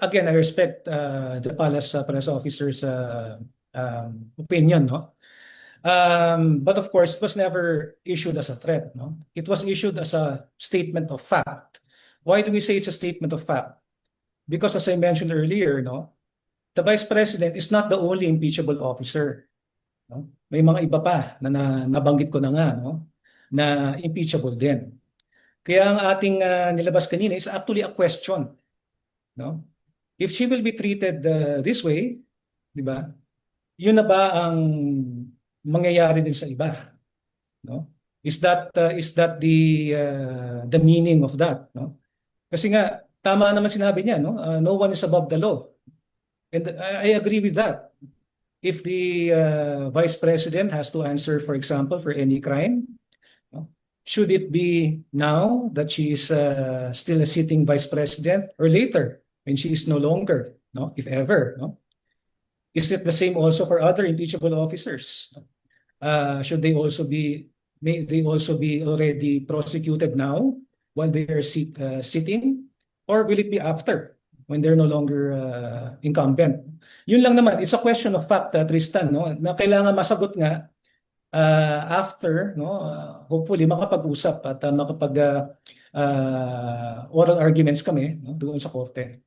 again, I respect the palace officer's opinion, no? But of course, it was never issued as a threat, no? It was issued as a statement of fact. Why do we say it's a statement of fact? Because as I mentioned earlier, no, the Vice President is not the only impeachable officer. No? May mga iba pa na nabanggit ko na nga, no, na impeachable din. Kaya ang ating nilabas kanina is actually a question, no? If she will be treated this way, di ba? Yun na ba ang mangyayari din sa iba, no? Is that the meaning of that, no? Kasi nga tama naman sinabi niya, no? No one is above the law. And I agree with that. If the Vice President has to answer, for example, for any crime, no, should it be now that she is still a sitting Vice President or later when she is no longer, no, if ever, no? Is it the same also for other impeachable officers? Should they also be, may they also be already prosecuted now while they are sitting? Or will it be after, when they're no longer incumbent? Yun lang naman, it's a question of fact, Tristan, no? Na kailangan masagot nga after, no? Hopefully makapag-usap at makapag oral arguments kami, no? Doon sa korte.